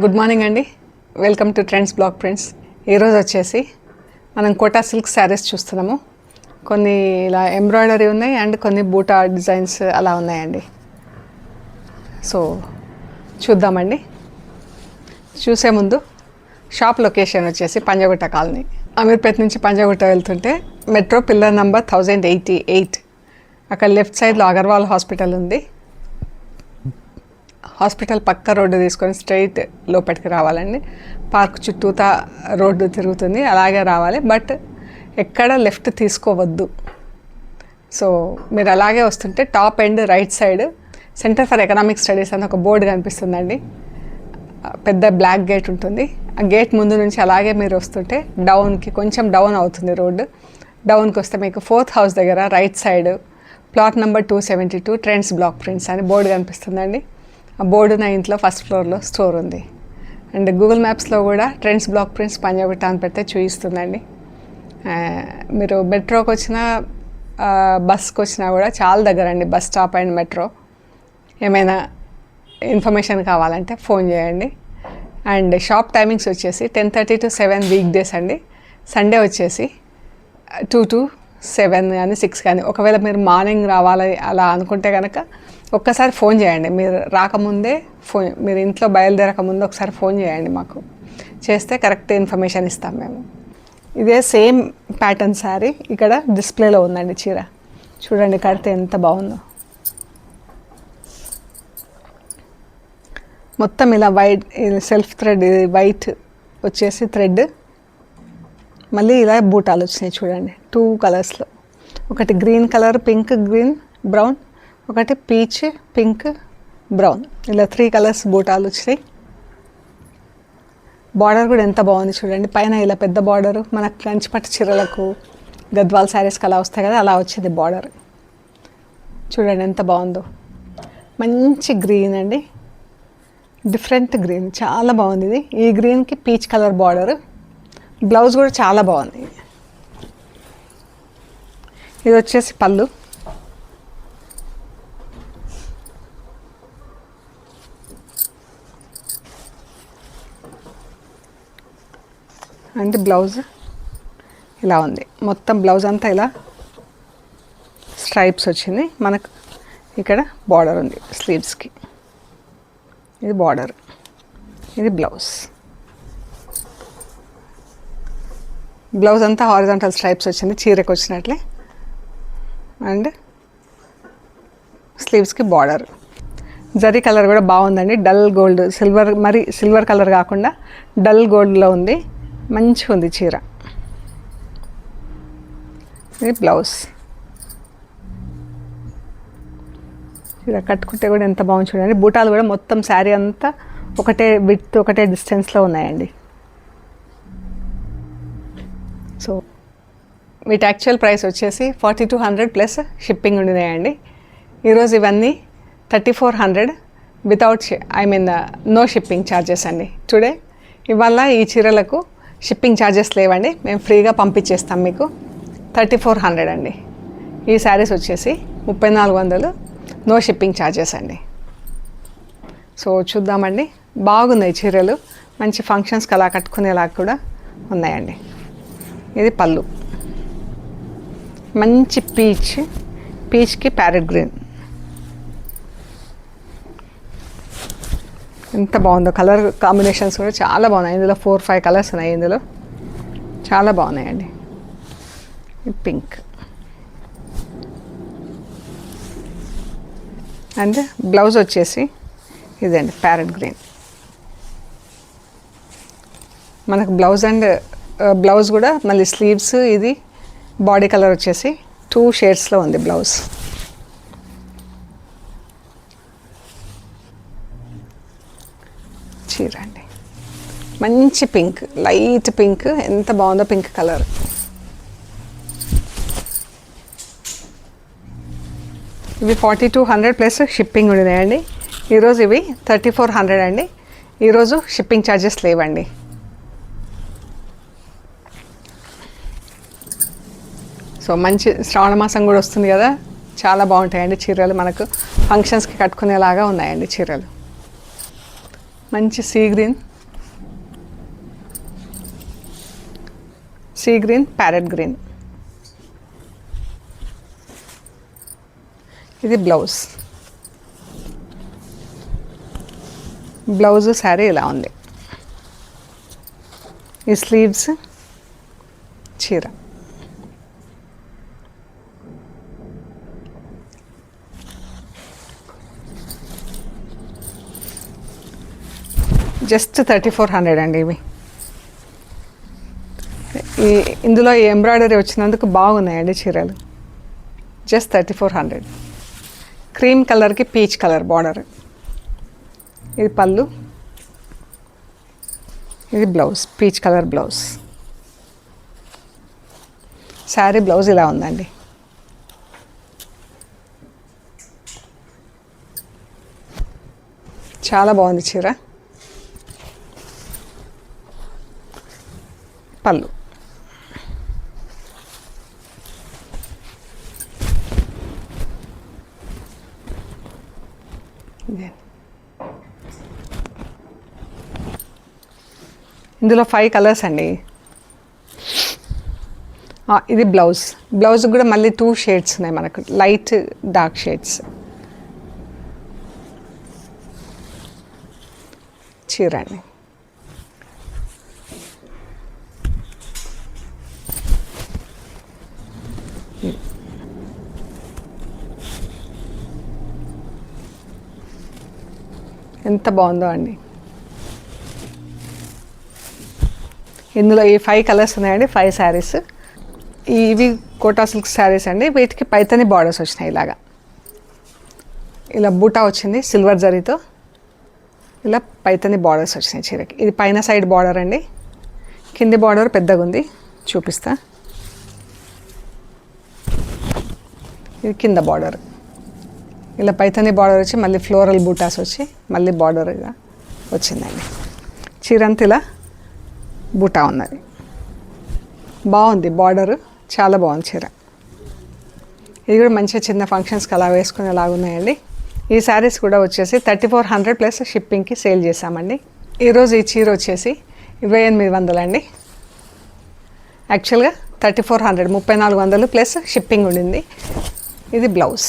Good morning అండి. Welcome to trends blog prints. ఈరోజు వచ్చేసి మనం కోటా సిల్క్ శారీస్ చూస్తున్నాము. కొన్ని ఇలా ఎంబ్రాయిడరీ ఉన్నాయి అండ్ కొన్ని బూటా డిజైన్స్ అలా ఉన్నాయండి. సో చూద్దామండి. చూసే ముందు షాప్ లొకేషన్ వచ్చేసి పంజాగుట్ట కాలనీ. అమీర్పేట నుంచి పంజాగుట్ట వెళ్తుంటే మెట్రో పిల్లర్ నంబర్ 1088 అక్కడ లెఫ్ట్ సైడ్లో అగర్వాల్ హాస్పిటల్ ఉంది. హాస్పిటల్ పక్క రోడ్డు తీసుకొని స్ట్రైట్ లోపలికి రావాలండి. పార్క్ చుట్టూతా రోడ్డు తిరుగుతుంది, అలాగే రావాలి. బట్ ఎక్కడ లెఫ్ట్ తీసుకోవద్దు. సో మీరు అలాగే వస్తుంటే top end right side centre for economic studies అని ఒక బోర్డు కనిపిస్తుందండి. పెద్ద బ్లాక్ గేట్ ఉంటుంది. ఆ గేట్ ముందు నుంచి అలాగే మీరు వస్తుంటే డౌన్కి కొంచెం డౌన్ అవుతుంది రోడ్డు. డౌన్కి వస్తే మీకు 4th హౌస్ దగ్గర right side plot number 272 trends block prints అని బోర్డు కనిపిస్తుందండి. ఆ బోర్డు నా ఇంట్లో ఫస్ట్ ఫ్లోర్లో స్టోర్ ఉంది. అండ్ గూగుల్ మ్యాప్స్లో కూడా ట్రెండ్స్ బ్లాక్ ప్రింట్స్ పంజాగుట్ట అని పెడితే చూపిస్తుందండి. మీరు మెట్రోకి వచ్చినా బస్కి వచ్చినా కూడా చాలా దగ్గర అండి. Bus stop and metro. ఏమైనా ఇన్ఫర్మేషన్ కావాలంటే ఫోన్ చేయండి. అండ్ షాప్ టైమింగ్స్ వచ్చేసి 10:30 to 7 వీక్ డేస్ అండి. సండే వచ్చేసి 2 to 7 కానీ 6 కానీ. ఒకవేళ మీరు మార్నింగ్ రావాలి అలా అనుకుంటే కనుక ఒక్కసారి ఫోన్ చేయండి. మీరు రాకముందే మీరు ఇంట్లో బయలుదేరకముందే ఒకసారి ఫోన్ చేయండి. మాకు చేస్తే కరెక్ట్ ఇన్ఫర్మేషన్ ఇస్తాం మేము. ఇదే సేమ్ ప్యాటర్న్ శారీ ఇక్కడ డిస్ప్లేలో ఉందండి. చీర చూడండి, కడితే ఎంత బాగుందో. మొత్తం ఇలా వైట్ సెల్ఫ్ థ్రెడ్, వైట్ వచ్చేసి థ్రెడ్, మళ్ళీ ఇలా బూటాలు వచ్చినాయి చూడండి. 2 కలర్స్లో, ఒకటి green colour, pink green brown, ఒకటి పీచ్ పింక్ బ్రౌన్, ఇలా 3 కలర్స్ బూటాలు వచ్చినాయి. బార్డర్ కూడా ఎంత బాగుంది చూడండి. పైన ఇలా పెద్ద బార్డరు మనకు కంచిపట్టు చీరలకు గద్వాల్ శారీస్కి అలా వస్తాయి కదా, అలా వచ్చింది బార్డర్. చూడండి ఎంత బాగుందో. మంచి గ్రీన్ అండి, డిఫరెంట్ గ్రీన్, చాలా బాగుంది ఇది. ఈ గ్రీన్కి పీచ్ కలర్ బార్డర్. బ్లౌజ్ కూడా చాలా బాగుంది. ఇది వచ్చేసి పళ్ళు. అండ్ బ్లౌజ్ ఇలా ఉంది. మొత్తం బ్లౌజ్ అంతా ఇలా స్ట్రైప్స్ వచ్చింది. మనకు ఇక్కడ బార్డర్ ఉంది స్లీవ్స్కి. ఇది బార్డర్, ఇది బ్లౌజ్. బ్లౌజ్ అంతా హారిజాంటల్ స్ట్రైప్స్ వచ్చింది చీరకు వచ్చినట్లే. అండ్ స్లీవ్స్కి బార్డర్. జరీ కలర్ కూడా బాగుందండి. డల్ గోల్డ్, సిల్వర్, మరి సిల్వర్ కలర్ కాకుండా డల్ గోల్డ్లో ఉంది. మంచిగా ఉంది చీర. ఇది బ్లౌజ్. ఇలా కట్టుకుంటే కూడా ఎంత బాగుంది చూడండి. బూటాలు కూడా మొత్తం శారీ అంతా ఒకటే విడ్త్, ఒకటే డిస్టెన్స్లో ఉన్నాయండి. సో వీటి యాక్చువల్ ప్రైస్ వచ్చేసి 4200 ప్లస్ షిప్పింగ్ ఉండినాయండి. ఈరోజు ఇవన్నీ 3400 వితౌట్ నో షిప్పింగ్ ఛార్జెస్ అండి. టుడే ఇవాళ ఈ చీరలకు షిప్పింగ్ ఛార్జెస్ లేవండి. మేము ఫ్రీగా పంపించేస్తాం మీకు. 3400 అండి. ఈ శారీస్ వచ్చేసి 3400 నో షిప్పింగ్ ఛార్జెస్ అండి. సో చూద్దామండి. బాగున్నాయి చీరలు, మంచి ఫంక్షన్స్కి అలా కట్టుకునేలా కూడా ఉన్నాయండి. ఇది పళ్ళు, మంచి పీచ్కి ప్యారెట్ గ్రీన్. ఎంత బాగుందో. కలర్ కాంబినేషన్స్ కూడా చాలా బాగున్నాయి. ఇందులో 4-5 కలర్స్ ఉన్నాయి. ఇందులో చాలా బాగున్నాయండి. పింక్ అండ్ బ్లౌజ్ వచ్చేసి ఇదండి ప్యారెట్ గ్రీన్. మనకు బ్లౌజ్ కూడా మళ్ళీ స్లీవ్స్, ఇది బాడీ కలర్ వచ్చేసి 2 షేడ్స్లో ఉంది బ్లౌజ్. చీర అండి మంచి పింక్, లైట్ పింక్, ఎంత బాగుందో పింక్ కలర్. ఇవి 4200 ప్లస్ షిప్పింగ్ ఉండినాయండి. ఈరోజు ఇవి 3400 అండి. ఈరోజు షిప్పింగ్ ఛార్జెస్ లేవండి. సో మంచి శ్రావణ మాసం కూడా వస్తుంది కదా, చాలా బాగుంటాయండి చీరలు. మనకు ఫంక్షన్స్కి కట్టుకునేలాగా ఉన్నాయండి చీరలు. మంచి సీ గ్రీన్ ప్యారెట్ గ్రీన్. ఇది బ్లౌజ్. బ్లౌజ్ శారీ ఇలా ఉంది. ఈ స్లీవ్స్, చీర. జస్ట్ 3400 అండి ఇవి. ఇందులో ఈ ఎంబ్రాయిడరీ వచ్చినందుకు బాగున్నాయండి చీరలు. జస్ట్ 3400. క్రీమ్ కలర్కి పీచ్ కలర్ బార్డర్. ఇది పళ్ళు, ఇది blouse, peach colour blouse. Sari blouse ఇలా ఉందండి. చాలా బాగుంది చీర. పళ్ళు. ఇందులో 5 కలర్స్ అండి. ఇది బ్లౌజ్. బ్లౌజ్ కూడా మళ్ళీ 2 షేడ్స్ ఉన్నాయి మనకు, లైట్ డార్క్ షేడ్స్. చీర అండి. ఎంత బాగుందో అండి. ఇందులో ఈ 5 కలర్స్ ఉన్నాయండి, 5 శారీస్. ఇవి కోటా సిల్క్ శారీస్ అండి. వీటికి పైతని బార్డర్స్ వచ్చినాయి. ఇలా బూటా వచ్చింది సిల్వర్ జరీతో. ఇలా పైతని బార్డర్స్ వచ్చినాయి చీరకి. ఇది పైన సైడ్ బార్డర్ అండి. కింది బార్డర్ పెద్దగా ఉంది, చూపిస్తా. ఇది కింద బార్డర్. ఇలా పైతని బార్డర్ వచ్చి మళ్ళీ ఫ్లోరల్ బూటాస్ వచ్చి మళ్ళీ బార్డర్గా వచ్చిందండి. చీరంతా ఇలా బూటా ఉన్నది. బాగుంది బార్డరు, చాలా బాగుంది చీర. ఇది కూడా మంచిగా చిన్న ఫంక్షన్స్కి అలా వేసుకునేలాగా ఉన్నాయండి. ఈ శారీస్ కూడా వచ్చేసి 3400 ప్లస్ షిప్పింగ్కి సేల్ చేసామండి. ఈరోజు ఈ చీర వచ్చేసి 2800 అండి. యాక్చువల్గా 3400, 3400 ప్లస్ షిప్పింగ్ ఉండింది. ఇది బ్లౌజ్.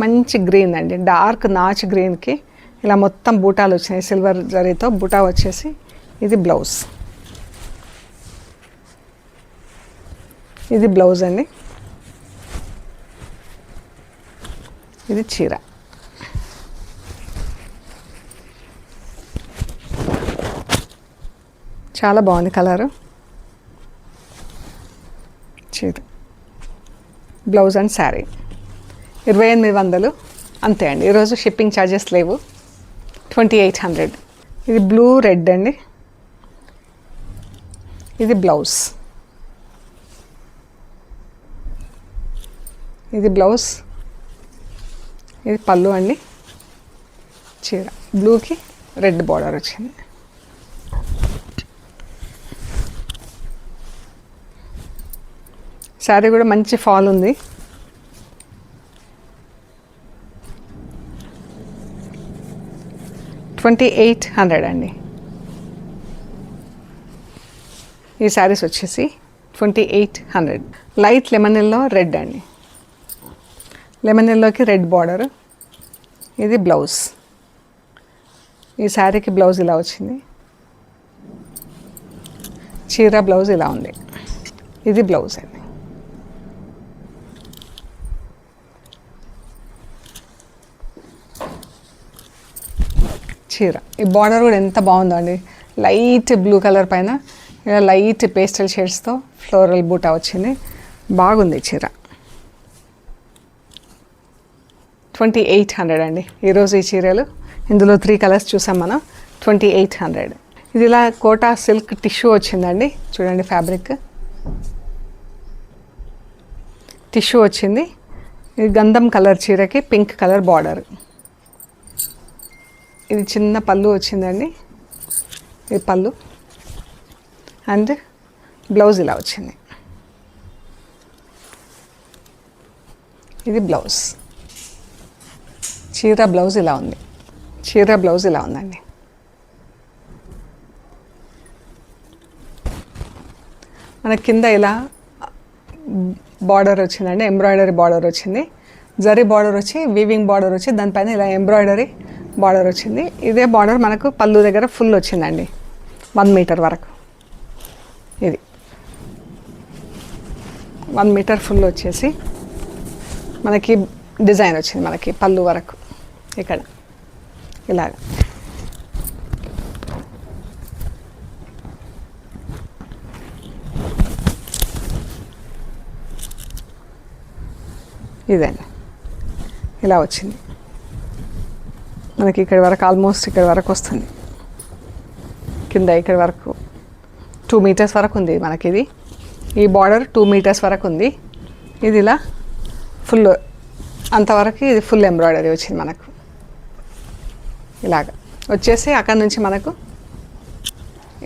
మంచి గ్రీన్ అండి, డార్క్ నాచ్ గ్రీన్కి ఇలా మొత్తం బూటాలు వచ్చినాయి సిల్వర్ జరీతో. బూటా వచ్చేసి ఇది బ్లౌజ్. ఇది బ్లౌజ్ అండి. ఇది చీర. చాలా బాగుంది కలరు. చీర, బ్లౌజ్ అండ్ శారీ 2800 అంతే అండి. ఈరోజు షిప్పింగ్ ఛార్జెస్ లేవు. 2800. ఇది బ్లూ రెడ్ అండి. ఇది బ్లౌజ్. ఇది బ్లౌజ్. ఇది పళ్ళు అండి. చీర బ్లూకి రెడ్ బార్డర్ వచ్చింది. శారీ కూడా మంచి ఫాల్ ఉంది. $2800 అండి. ఈ శారీస్ వచ్చేసి 2800. లైట్ లెమన్ ఎల్లో రెడ్ అండి. లెమన్ ఎల్లోకి రెడ్ బార్డర్. ఇది బ్లౌజ్. ఈ శారీకి బ్లౌజ్ ఇలా వచ్చింది. చీర బ్లౌజ్ ఇలా ఉంది. ఇది బ్లౌజ్ అండి. చీర ఈ బార్డర్ కూడా ఎంత బాగుందో అండి. లైట్ బ్లూ కలర్ పైన ఇలా లైట్ పేస్టల్ షేడ్స్తో ఫ్లోరల్ బూటా వచ్చింది. బాగుంది చీర. 2800 అండి ఈరోజు ఈ చీరలు. ఇందులో 3 కలర్స్ చూసాం మనం. 2800. ఇది ఇలా కోటా సిల్క్ టిష్యూ వచ్చిందండి. చూడండి ఫ్యాబ్రిక్ టిష్యూ వచ్చింది. ఇది గంధం కలర్ చీరకి పింక్ కలర్ బార్డర్. ఇది చిన్న పళ్ళు వచ్చిందండి. ఇది పళ్ళు అండ్ బ్లౌజ్ ఇలా వచ్చింది. ఇది బ్లౌజ్. చీర బ్లౌజ్ ఇలా ఉంది. చీర బ్లౌజ్ ఇలా ఉందండి. మన కింద ఇలా బార్డర్ వచ్చిందండి, ఎంబ్రాయిడరీ బార్డర్ వచ్చింది. జరీ బార్డర్ వచ్చి వీవింగ్ బార్డర్ వచ్చి దానిపైన ఇలా ఎంబ్రాయిడరీ బార్డర్ వచ్చింది. ఇదే బార్డర్ మనకు పళ్ళు దగ్గర ఫుల్ వచ్చిందండి, 1 మీటర్ వరకు. ఇది 1 మీటర్ ఫుల్ వచ్చేసి మనకి డిజైన్ వచ్చింది మనకి పళ్ళు వరకు ఇక్కడ ఇలాగ. ఇదండి ఇలా వచ్చింది మనకి. ఇక్కడ వరకు ఆల్మోస్ట్ ఇక్కడ వరకు వస్తుంది, కింద ఇక్కడ వరకు 2 మీటర్స్ వరకు ఉంది మనకి. ఇది ఈ బార్డర్ 2 మీటర్స్ వరకు ఉంది. ఇది ఇలా ఫుల్ అంతవరకు ఇది ఫుల్ ఎంబ్రాయిడరీ వచ్చింది మనకు. ఇలాగ వచ్చేసి అక్కడ నుంచి మనకు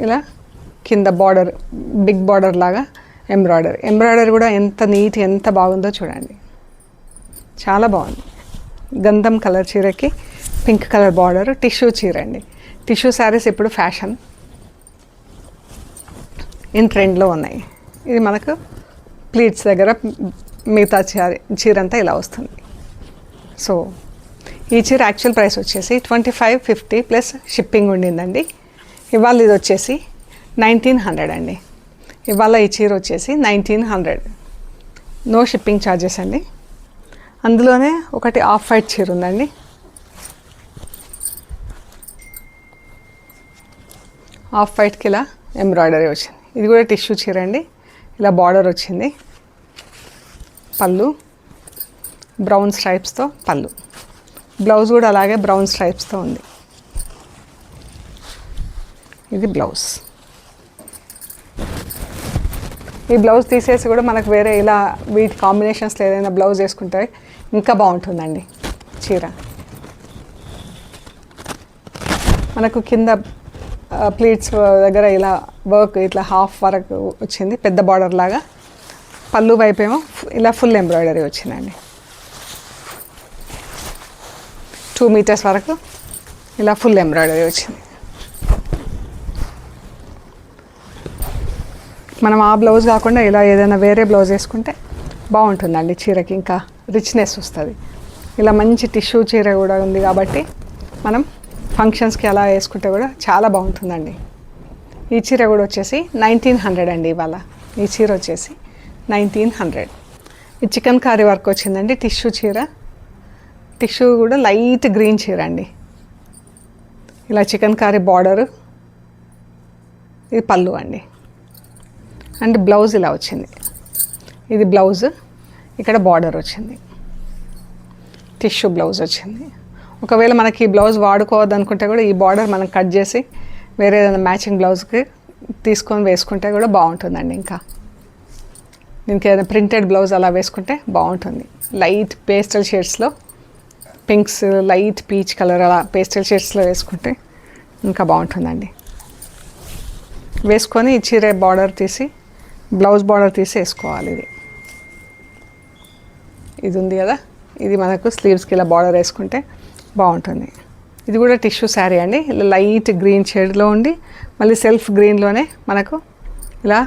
ఇలా కింద బార్డర్ బిగ్ బార్డర్ లాగా ఎంబ్రాయిడరీ కూడా ఎంత నీట్ ఎంత బాగుందో చూడండి, చాలా బాగుంది. గంధం కలర్ చీరకి పింక్ కలర్ బార్డర్, టిష్యూ చీర అండి. టిష్యూ శారీస్ ఇప్పుడు ఫ్యాషన్, ఇన్ ట్రెండ్లో ఉన్నాయి. ఇది మనకు ప్లీట్స్ దగ్గర మిగతా చీర అంతా ఇలా వస్తుంది. సో ఈ చీర యాక్చువల్ ప్రైస్ వచ్చేసి 2550 ప్లస్ షిప్పింగ్ ఉండిందండి. ఇవాళ ఇది వచ్చేసి 1900 అండి. ఇవాళ ఈ చీర వచ్చేసి 1900, నో షిప్పింగ్ ఛార్జెస్ అండి. అందులోనే ఒకటి ఆఫ్ వైట్ చీర ఉందండి. ఆఫ్ వైట్కి ఇలా ఎంబ్రాయిడరీ వచ్చింది. ఇది కూడా టిష్యూ చీర అండి. ఇలా బార్డర్ వచ్చింది, పళ్ళు బ్రౌన్ స్ట్రైప్స్తో పళ్ళు, బ్లౌజ్ కూడా అలాగే బ్రౌన్ స్ట్రైప్స్తో ఉంది. ఇది బ్లౌజ్. ఈ బ్లౌజ్ తీసేసి కూడా మనకు వేరే ఇలా వీటి కాంబినేషన్స్లో ఏదైనా బ్లౌజ్ వేసుకుంటే ఇంకా బాగుంటుందండి చీర. మనకు కింద ప్లీట్స్ దగ్గర ఇలా వర్క్ ఇట్లా హాఫ్ వరకు వచ్చింది, పెద్ద బార్డర్ లాగా. పళ్ళు వైపేమో ఇలా ఫుల్ ఎంబ్రాయిడరీ వచ్చిందండి. 2 మీటర్స్ వరకు ఇలా ఫుల్ ఎంబ్రాయిడరీ వచ్చింది. మనం ఆ బ్లౌజ్ కాకుండా ఇలా ఏదైనా వేరే బ్లౌజ్ వేసుకుంటే బాగుంటుందండి చీరకి, ఇంకా రిచ్నెస్ వస్తుంది. ఇలా మంచి టిష్యూ చీర కూడా ఉంది కాబట్టి మనం ఫంక్షన్స్కి అలా వేసుకుంటే కూడా చాలా బాగుంటుందండి. ఈ చీర కూడా వచ్చేసి 1900 అండి. ఇవాళ ఈ చీర వచ్చేసి 1900. ఈ చికెన్ కారీ వర్క్ వచ్చిందండి, టిష్యూ చీర. టిష్యూ కూడా లైట్ గ్రీన్ చీర అండి. ఇలా చికెన్ కారీ బార్డరు, ఇది పళ్ళు అండి. అండ్ బ్లౌజ్ ఇలా వచ్చింది. ఇది బ్లౌజ్, ఇక్కడ బార్డర్ వచ్చింది, టిష్యూ బ్లౌజ్ వచ్చింది. ఒకవేళ మనకి ఈ బ్లౌజ్ వాడుకోవద్దు అనుకుంటే కూడా ఈ బార్డర్ మనం కట్ చేసి వేరే ఏదైనా మ్యాచింగ్ బ్లౌజ్కి తీసుకొని వేసుకుంటే కూడా బాగుంటుందండి. ఇంకా దీనికి ఏదైనా ప్రింటెడ్ బ్లౌజ్ అలా వేసుకుంటే బాగుంటుంది. లైట్ పేస్టల్ షేడ్స్లో, పింక్స్, లైట్ పీచ్ కలర్ అలా పేస్టల్ షేడ్స్లో వేసుకుంటే ఇంకా బాగుంటుందండి. వేసుకొని ఈ చీర బార్డర్ తీసి బ్లౌజ్ బార్డర్ తీసి వేసుకోవాలి. ఇది ఉంది కదా, ఇది మనకు స్లీవ్స్కి ఇలా బార్డర్ వేసుకుంటే బాగుంటుంది. ఇది కూడా టిష్యూ శారీ అండి. ఇలా లైట్ గ్రీన్ షేడ్లో ఉండి మళ్ళీ సెల్ఫ్ గ్రీన్లోనే మనకు ఇలా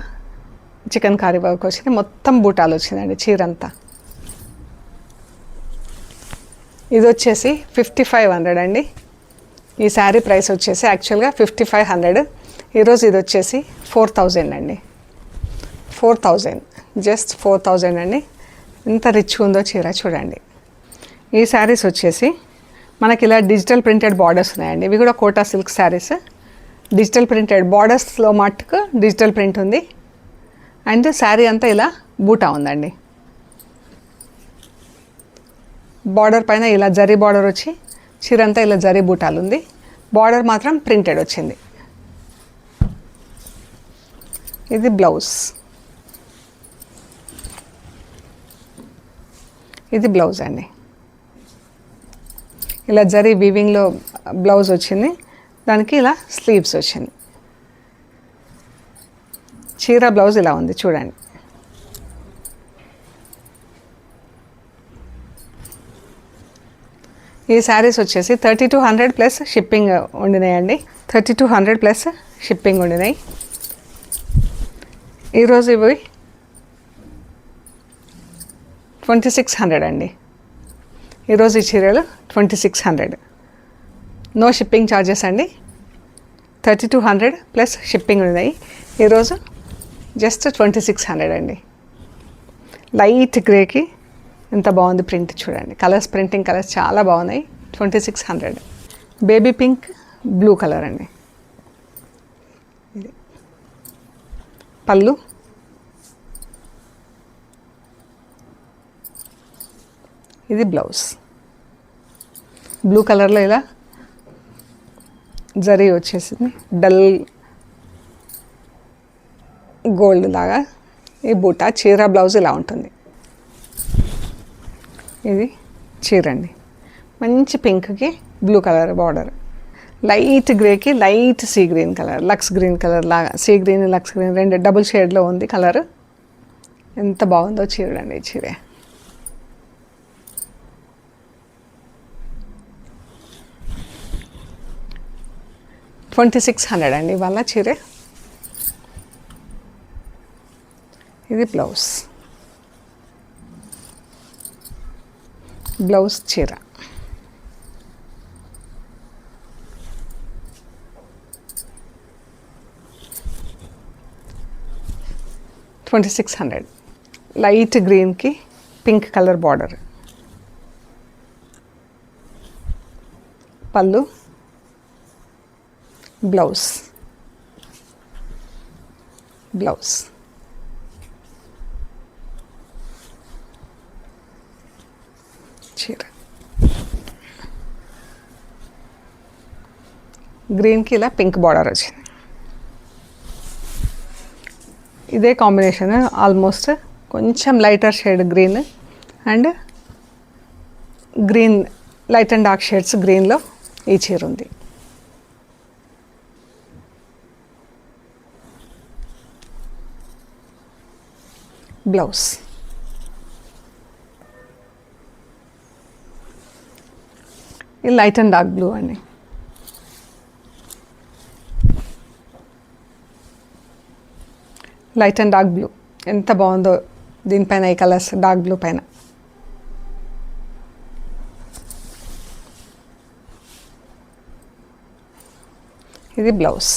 చికెన్ కారీ వర్క్ వచ్చింది. మొత్తం బూటాలు వచ్చిందండి చీర అంతా. ఇది వచ్చేసి 5500 అండి. ఈ శారీ ప్రైస్ వచ్చేసి యాక్చువల్గా 5500. ఈరోజు ఇది వచ్చేసి 4000 అండి. 4000, జస్ట్ 4000 అండి. ఎంత రిచ్గా ఉందో చీర చూడండి. ఈ శారీస్ వచ్చేసి మనకి ఇలా డిజిటల్ ప్రింటెడ్ బార్డర్స్ ఉన్నాయండి. ఇవి కూడా Kota silk saris. Digital printed బార్డర్స్లో మట్టుకు డిజిటల్ ప్రింట్ ఉంది. అండ్ శారీ అంతా ఇలా బూటా ఉందండి. బార్డర్ పైన ఇలా జరీ బార్డర్ వచ్చి చీర అంతా ఇలా జరీ బూటాలు ఉంది. బార్డర్ మాత్రం ప్రింటెడ్ వచ్చింది. ఇది బ్లౌజ్. ఇది బ్లౌజ్ అండి. ఇలా జరీ వీవింగ్లో బ్లౌజ్ వచ్చింది, దానికి ఇలా స్లీవ్స్ వచ్చింది. చీర బ్లౌజ్ ఇలా ఉంది చూడండి. ఈ శారీస్ వచ్చేసి 3200 ప్లస్ షిప్పింగ్ ఉండినాయండి. 3200 ప్లస్ షిప్పింగ్ ఉండినాయి. ఈరోజు ఇవి 2600 అండి. ఈరోజు ఈ చీరలు 2600, నో షిప్పింగ్ ఛార్జెస్ అండి. 3200 ప్లస్ షిప్పింగ్ ఉన్నాయి. ఈరోజు జస్ట్ 2600 అండి. లైట్ గ్రేకి ఎంత బాగుంది ప్రింట్ చూడండి. కలర్స్, ప్రింటింగ్ కలర్స్ చాలా బాగున్నాయి. 2600. బేబీ పింక్ బ్లూ కలర్ అండి. ఇది పళ్ళు, ఇది బ్లౌజ్. బ్లూ కలర్లో ఇలా జరీ వచ్చేసింది, డల్ గోల్డ్ లాగా. ఈ బూటా చీర బ్లౌజ్ ఇలా ఉంటుంది. ఇది చీర అండి. మంచి పింక్కి బ్లూ కలర్ బార్డర్, లైట్ గ్రేకి light sea green colour, lux green colour లాగా. సీ గ్రీన్, లక్స్ గ్రీన్ రెండు డబుల్ షేడ్లో ఉంది కలర్. ఎంత బాగుందో చీర అండి. ఈ చీర 2600 అండి ఇవాళ చీర. ఇది బ్లౌజ్, బ్లౌజ్ చీర. $2600. లైట్ గ్రీన్కి పింక్ కలర్ బార్డర్. పళ్ళు, బ్లౌజ్, బ్లౌజ్. చీర గ్రీన్కి ఇలా పింక్ బార్డర్ వచ్చింది. ఇదే కాంబినేషన్ ఆల్మోస్ట్ కొంచెం lighter shade green and green, light and dark shades గ్రీన్లో ఈ చీర ఉంది. బ్లౌజ్, ఇది లైట్ అండ్ డార్క్ బ్లూ అండి. లైట్ అండ్ డార్క్ బ్లూ ఎంత బాగుందో దీనిపైన, ఈ కలర్స్ డార్క్ బ్లూ పైన. ఇది బ్లౌజ్.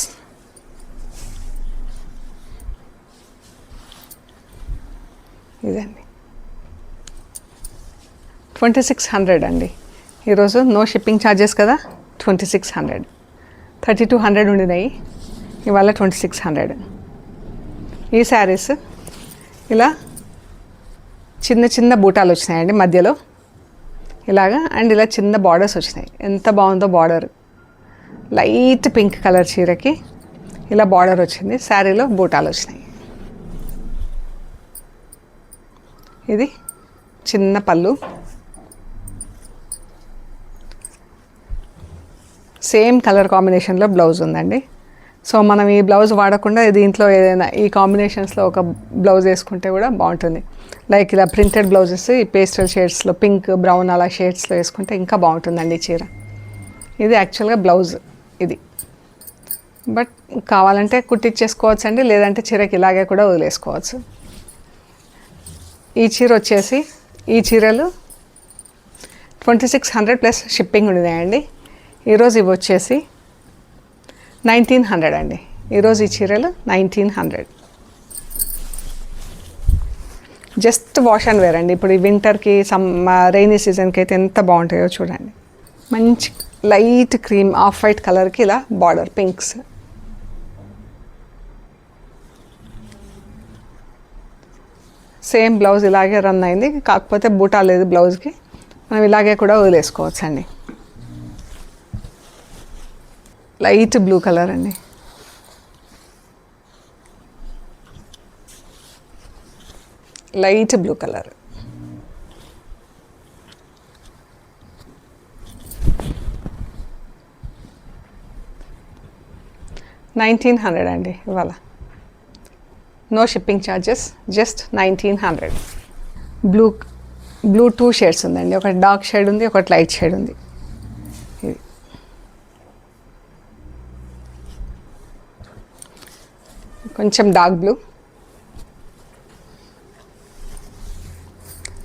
ఇదండి 2600 అండి. ఈరోజు నో షిప్పింగ్ ఛార్జెస్ కదా. 2600. 3200 ఉండినాయి, ఇవాళ 2600. ఈ శారీస్ ఇలా చిన్న చిన్న బూటాలు వచ్చినాయండి మధ్యలో ఇలాగా, అండ్ ఇలా చిన్న బార్డర్స్ వచ్చినాయి. ఎంత బాగుందో బార్డర్. లైట్ పింక్ కలర్ చీరకి ఇలా బార్డర్ వచ్చింది, శారీలో బూటాలు వచ్చినాయి. ఇది చిన్న పళ్ళు, సేమ్ కలర్ కాంబినేషన్లో బ్లౌజ్ ఉందండి. సో మనం ఈ బ్లౌజ్ వాడకుండా దీంట్లో ఏదైనా ఈ కాంబినేషన్స్లో ఒక బ్లౌజ్ వేసుకుంటే కూడా బాగుంటుంది. లైక్ ఇలా ప్రింటెడ్ బ్లౌజెస్ ఈ పేస్టల్ షేడ్స్లో, పింక్, బ్రౌన్ అలా షేడ్స్లో వేసుకుంటే ఇంకా బాగుంటుందండి చీర. ఇది యాక్చువల్గా బ్లౌజ్ ఇది, బట్ కావాలంటే కుట్టించేసుకోవచ్చు అండి, లేదంటే చీరకి ఇలాగే కూడా వదిలేసుకోవచ్చు. ఈ చీర వచ్చేసి, ఈ చీరలు 2600 ప్లస్ షిప్పింగ్ ఉన్నాయండి. ఈరోజు ఇవి వచ్చేసి 1900 అండి. ఈరోజు ఈ చీరలు 1900. జస్ట్ వాష్ అండ్ వేర్ అండి. ఇప్పుడు ఈ వింటర్కి, రైనీ సీజన్కి అయితే ఎంత బాగుంటాయో చూడండి. మంచి లైట్ క్రీమ్ ఆఫ్ వైట్ కలర్కి ఇలా బార్డర్ పింక్స్. సేమ్ బ్లౌజ్ ఇలాగే రన్ అయింది, కాకపోతే బూటా లేదు బ్లౌజ్కి. మనం ఇలాగే కూడా వదిలేసుకోవచ్చు అండి. లైట్ బ్లూ కలర్ అండి. Light blue colour. $1900 అండి ఇవాళ. No shipping charges, just 1900. Blue 2 shades ఉందండి. ఒకటి డార్క్ షేడ్ ఉంది, ఒకటి లైట్ షేడ్ ఉంది. కొంచెం డార్క్ బ్లూ,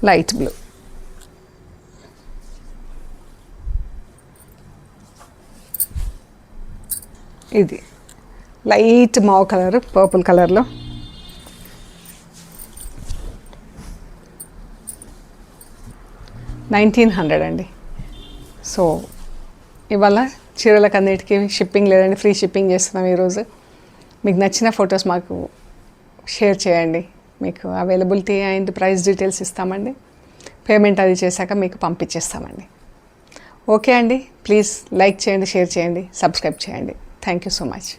లైట్ బ్లూ, ఇది లైట్ మావ్ కలర్ పర్పుల్ కలర్లో, $1900 అండి. సో ఇవాళ చీరలకు అన్నిటికీ షిప్పింగ్ లేదండి, ఫ్రీ షిప్పింగ్ చేస్తున్నాం ఈరోజు. మీకు నచ్చిన ఫొటోస్ మాకు షేర్ చేయండి, మీకు అవైలబిలిటీ అండ్ ప్రైస్ డీటెయిల్స్ ఇస్తామండి. పేమెంట్ అది చేశాక మీకు పంపించేస్తామండి. ఓకే అండి, ప్లీజ్ లైక్ చేయండి, షేర్ చేయండి, సబ్స్క్రైబ్ చేయండి. Thank you so much.